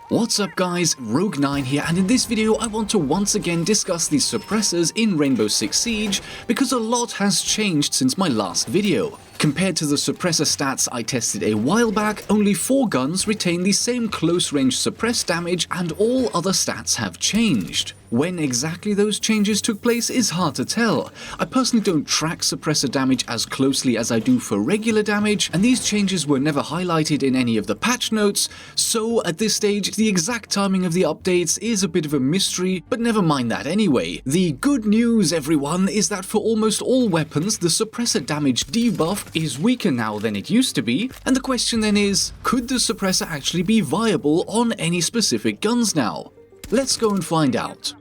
What's up guys, Rogue9 here, and in this video I want to once again discuss the suppressors in Rainbow Six Siege because a lot has changed since my last video. Compared to the suppressor stats I tested a while back, only 4 guns retain the same close-range suppressed damage and all other stats have changed. When exactly those changes took place is hard to tell. I personally don't track suppressor damage as closely as I do for regular damage, and these changes were never highlighted in any of the patch notes, so at this stage the exact timing of the updates is a bit of a mystery, but never mind that anyway. The good news, everyone, is that for almost all weapons the suppressor damage debuff is weaker now than it used to be, and the question then is, could the suppressor actually be viable on any specific guns now? Let's go and find out.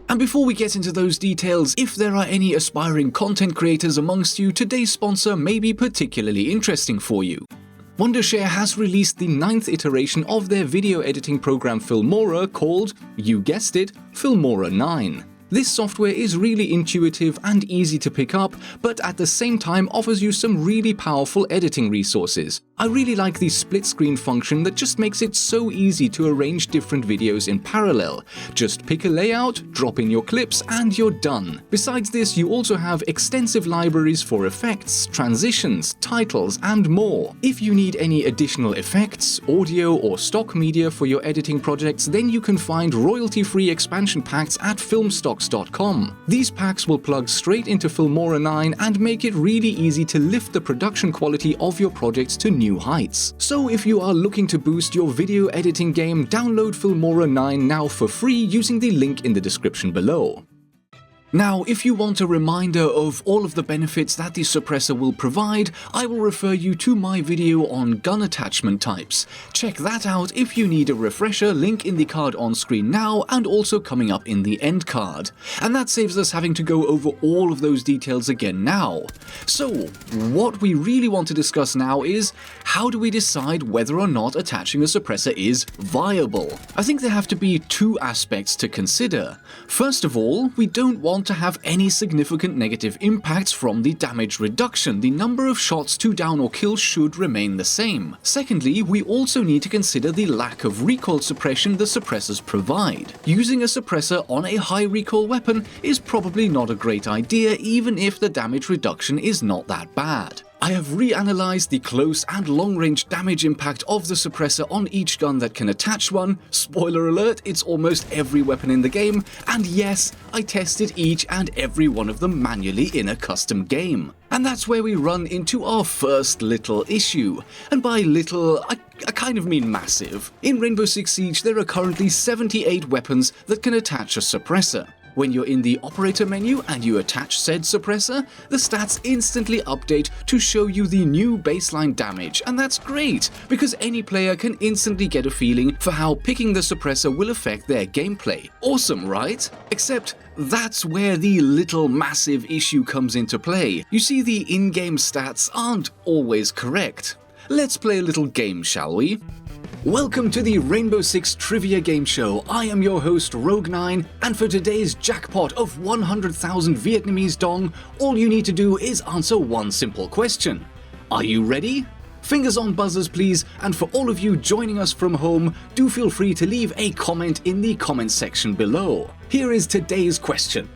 And before we get into those details, if there are any aspiring content creators amongst you, today's sponsor may be particularly interesting for you. Wondershare has released the 9th iteration of their video editing program Filmora called, you guessed it, Filmora 9. This software is really intuitive and easy to pick up, but at the same time offers you some really powerful editing resources. I really like the split screen function that just makes it so easy to arrange different videos in parallel. Just pick a layout, drop in your clips, and you're done. Besides this, you also have extensive libraries for effects, transitions, titles, and more. If you need any additional effects, audio, or stock media for your editing projects, then you can find royalty-free expansion packs at filmstocks.com. These packs will plug straight into Filmora 9 and make it really easy to lift the production quality of your projects to new heights. So if you are looking to boost your video editing game, download Filmora 9 now for free using the link in the description below. Now, if you want a reminder of all of the benefits that the suppressor will provide, I will refer you to my video on gun attachment types. Check that out if you need a refresher, link in the card on screen now and also coming up in the end card. And that saves us having to go over all of those details again now. So, what we really want to discuss now is, how do we decide whether or not attaching a suppressor is viable? I think there have to be 2 aspects to consider. First of all, we don't want to have any significant negative impacts from the damage reduction. The number of shots to down or kill should remain the same. Secondly, we also need to consider the lack of recoil suppression the suppressors provide. Using a suppressor on a high recoil weapon is probably not a great idea, even if the damage reduction is not that bad. I have reanalyzed the close and long-range damage impact of the suppressor on each gun that can attach one. Spoiler alert, it's almost every weapon in the game, and yes, I tested each and every one of them manually in a custom game. And that's where we run into our first little issue. And by little, I kind of mean massive. In Rainbow Six Siege, there are currently 78 weapons that can attach a suppressor. When you're in the operator menu and you attach said suppressor, the stats instantly update to show you the new baseline damage, and that's great, because any player can instantly get a feeling for how picking the suppressor will affect their gameplay. Awesome, right? Except that's where the little massive issue comes into play. You see, the in-game stats aren't always correct. Let's play a little game, shall we? Welcome to the Rainbow Six Trivia Game Show. I am your host, Rogue9, and for today's jackpot of 100,000 Vietnamese dong, all you need to do is answer one simple question. Are you ready? Fingers on buzzers, please, and for all of you joining us from home, do feel free to leave a comment in the comments section below. Here is today's question.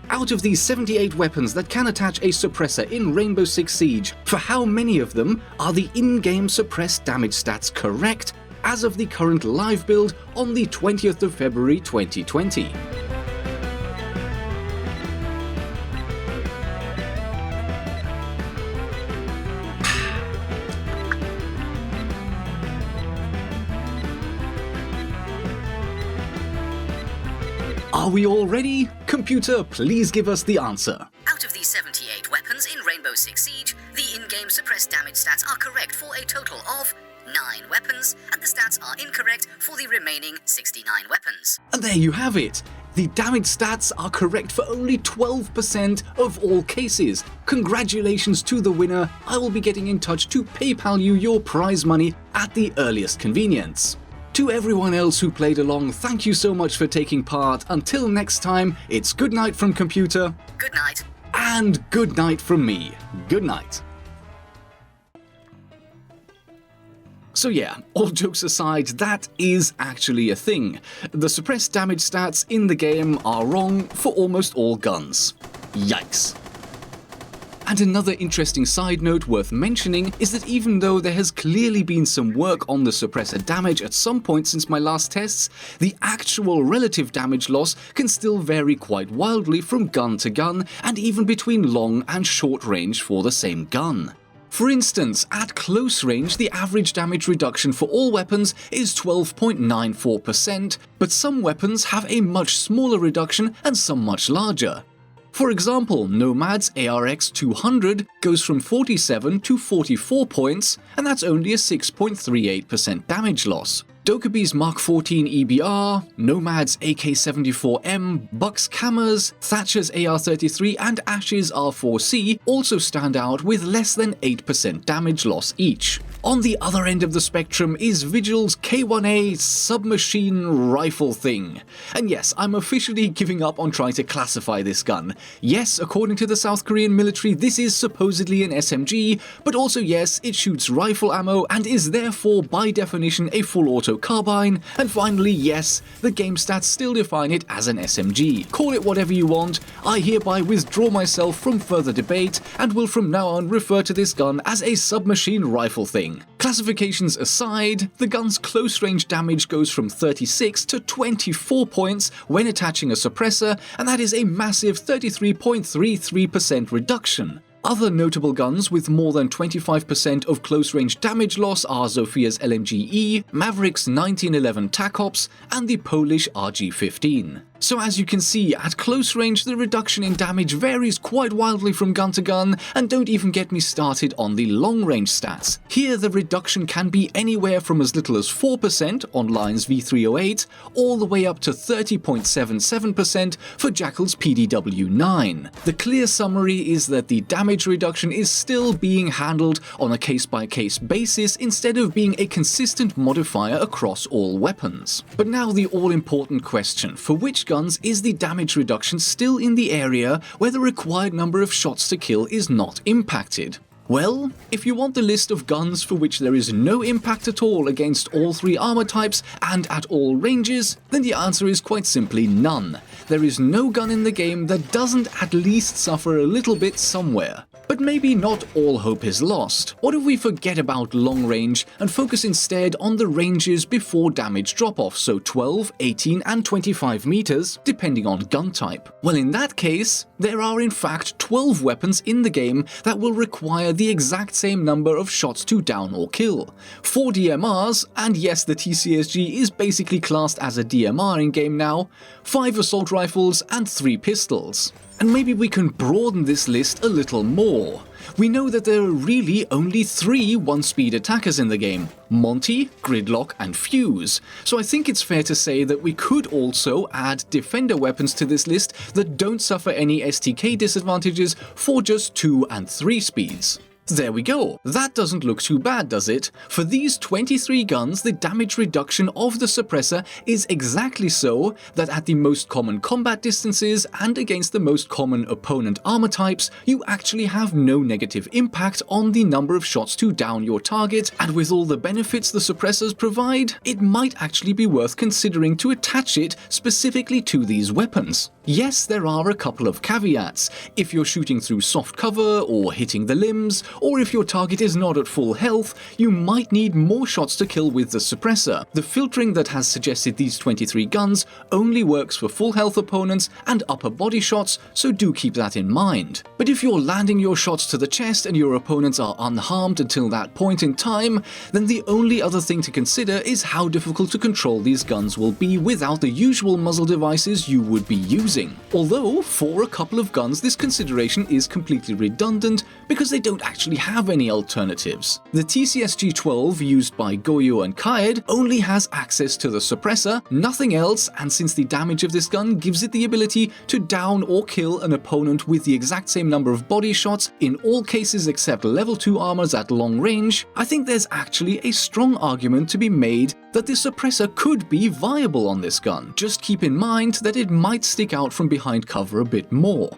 Out of these 78 weapons that can attach a suppressor in Rainbow Six Siege, for how many of them are the in-game suppressed damage stats correct as of the current live build on the 20th of February 2020? Are we all ready? Computer, please give us the answer. Out of these 78 weapons in Rainbow Six Siege, the in-game suppressed damage stats are correct for a total of 9 weapons, and the stats are incorrect for the remaining 69 weapons. And there you have it. The damage stats are correct for only 12% of all cases. Congratulations to the winner. I will be getting in touch to PayPal you your prize money at the earliest convenience. To everyone else who played along, thank you so much for taking part. Until next time, it's good night from Computer. Good night. And good night from me. Good night. So yeah, all jokes aside, that is actually a thing. The suppressed damage stats in the game are wrong for almost all guns. Yikes. And another interesting side note worth mentioning is that even though there has clearly been some work on the suppressor damage at some point since my last tests, the actual relative damage loss can still vary quite wildly from gun to gun and even between long and short range for the same gun. For instance, at close range, the average damage reduction for all weapons is 12.94%, but some weapons have a much smaller reduction and some much larger. For example, Nomad's ARX 200 goes from 47 to 44 points, and that's only a 6.38% damage loss. Dokubi's Mark 14 EBR, Nomad's AK-74M, Buck's Cammers, Thatcher's AR-33 and Ash's R4C also stand out with less than 8% damage loss each. On the other end of the spectrum is Vigil's K1A submachine rifle thing. And yes, I'm officially giving up on trying to classify this gun. Yes, according to the South Korean military, this is supposedly an SMG, but also yes, it shoots rifle ammo and is therefore by definition a full auto carbine, and finally yes, the game stats still define it as an SMG. Call it whatever you want, I hereby withdraw myself from further debate and will from now on refer to this gun as a submachine rifle thing. Classifications aside, the gun's close range damage goes from 36 to 24 points when attaching a suppressor, and that is a massive 33.33% reduction. Other notable guns with more than 25% of close-range damage loss are Zofia's lmg-e, Maverick's 1911 TAC Ops, and the Polish RG-15. So as you can see, at close range the reduction in damage varies quite wildly from gun to gun, and don't even get me started on the long range stats. Here the reduction can be anywhere from as little as 4% on Lion's V308, all the way up to 30.77% for Jackal's PDW-9. The clear summary is that the damage reduction is still being handled on a case-by-case basis instead of being a consistent modifier across all weapons. But now the all-important question, for which guns is the damage reduction still in the area where the required number of shots to kill is not impacted? Well, if you want the list of guns for which there is no impact at all against all three armor types and at all ranges, then the answer is quite simply none. There is no gun in the game that doesn't at least suffer a little bit somewhere. But maybe not all hope is lost. What if we forget about long range and focus instead on the ranges before damage drop-off, so 12, 18 and 25 meters, depending on gun type? Well, in that case, there are in fact 12 weapons in the game that will require the exact same number of shots to down or kill. 4 DMRs, and yes, the TCSG is basically classed as a DMR in-game now, 5 assault rifles and 3 pistols. And maybe we can broaden this list a little more. We know that there are really only 3 one-speed attackers in the game: Monty, Gridlock and Fuse. So I think it's fair to say that we could also add defender weapons to this list that don't suffer any STK disadvantages for just 2 and 3 speeds. There we go. That doesn't look too bad, does it? For these 23 guns, the damage reduction of the suppressor is exactly so that at the most common combat distances and against the most common opponent armor types, you actually have no negative impact on the number of shots to down your target, and with all the benefits the suppressors provide, it might actually be worth considering to attach it specifically to these weapons. Yes, there are a couple of caveats. If you're shooting through soft cover or hitting the limbs, or if your target is not at full health, you might need more shots to kill with the suppressor. The filtering that has suggested these 23 guns only works for full health opponents and upper body shots, so do keep that in mind. But if you're landing your shots to the chest and your opponents are unharmed until that point in time, then the only other thing to consider is how difficult to control these guns will be without the usual muzzle devices you would be using. Although, for a couple of guns this consideration is completely redundant because they don't actually have any alternatives. The TCSG-12 used by Goyo and Kaed only has access to the suppressor, nothing else, and since the damage of this gun gives it the ability to down or kill an opponent with the exact same number of body shots in all cases except level 2 armors at long range, I think there's actually a strong argument to be made that the suppressor could be viable on this gun. Just keep in mind that it might stick out from behind cover a bit more.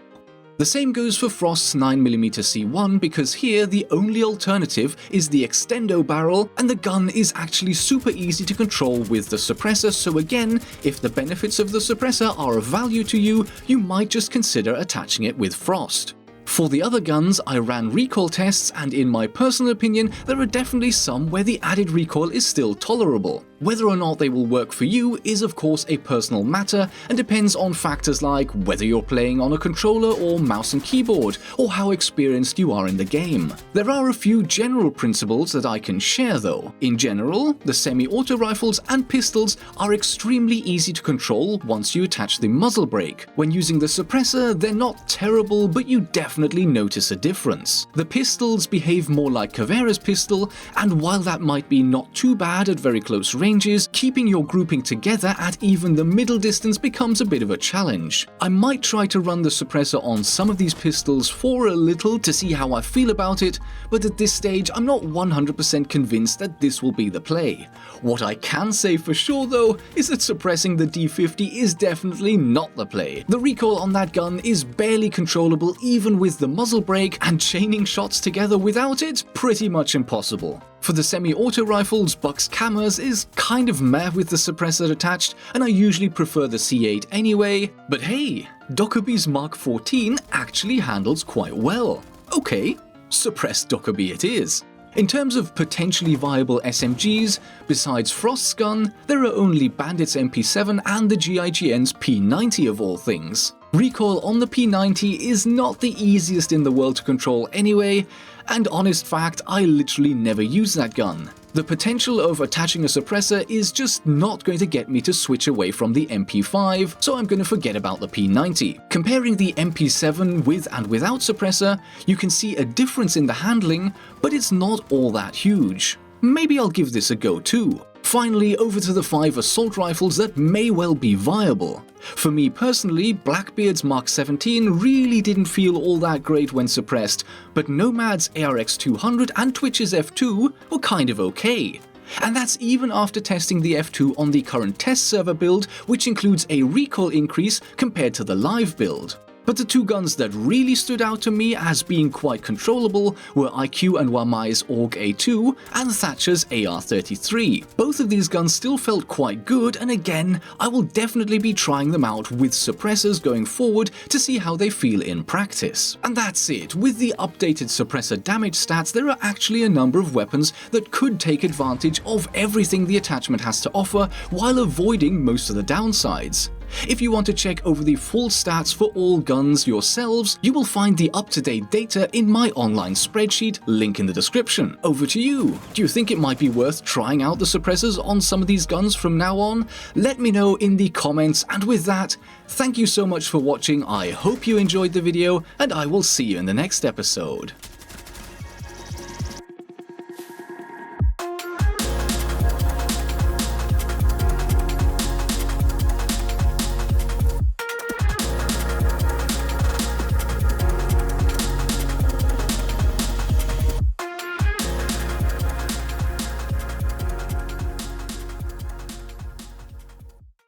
The same goes for Frost's 9mm-C1 because here the only alternative is the extendo barrel, and the gun is actually super easy to control with the suppressor, so again, if the benefits of the suppressor are of value to you, you might just consider attaching it with Frost. For the other guns, I ran recoil tests, and in my personal opinion, there are definitely some where the added recoil is still tolerable. Whether or not they will work for you is of course a personal matter and depends on factors like whether you're playing on a controller or mouse and keyboard, or how experienced you are in the game. There are a few general principles that I can share though. In general, the semi-auto rifles and pistols are extremely easy to control once you attach the muzzle brake. When using the suppressor, they're not terrible, but you definitely notice a difference. The pistols behave more like Caveira's pistol, and while that might be not too bad at very close range, keeping your grouping together at even the middle distance becomes a bit of a challenge. I might try to run the suppressor on some of these pistols for a little to see how I feel about it, but at this stage I'm not 100% convinced that this will be the play. What I can say for sure though is that suppressing the D50 is definitely not the play. The recoil on that gun is barely controllable even with the muzzle brake, and chaining shots together without it pretty much impossible. For the semi-auto rifles, Buck's Cameras is kind of meh with the suppressor attached, and I usually prefer the C8 anyway, but hey, Dockerby's Mark 14 actually handles quite well. Okay, suppressed Dockerby it is. In terms of potentially viable SMGs, besides Frost's gun, there are only Bandit's MP7 and the GIGN's P90 of all things. Recoil on the P90 is not the easiest in the world to control anyway, and honest fact, I literally never use that gun. The potential of attaching a suppressor is just not going to get me to switch away from the MP5, so I'm going to forget about the P90. Comparing the MP7 with and without suppressor, you can see a difference in the handling, but it's not all that huge. Maybe I'll give this a go too. Finally, over to the 5 assault rifles that may well be viable. For me personally, Blackbeard's Mark 17 really didn't feel all that great when suppressed, but Nomad's ARX200 and Twitch's F2 were kind of okay. And that's even after testing the F2 on the current test server build, which includes a recoil increase compared to the live build. But the two guns that really stood out to me as being quite controllable were IQ and Wamai's AUG A2 and Thatcher's AR-33. Both of these guns still felt quite good, and again, I will definitely be trying them out with suppressors going forward to see how they feel in practice. And that's it. With the updated suppressor damage stats, there are actually a number of weapons that could take advantage of everything the attachment has to offer while avoiding most of the downsides. If you want to check over the full stats for all guns yourselves, you will find the up-to-date data in my online spreadsheet, link in the description. Over to you. Do you think it might be worth trying out the suppressors on some of these guns from now on? Let me know in the comments, and with that, thank you so much for watching. I hope you enjoyed the video, and I will see you in the next episode.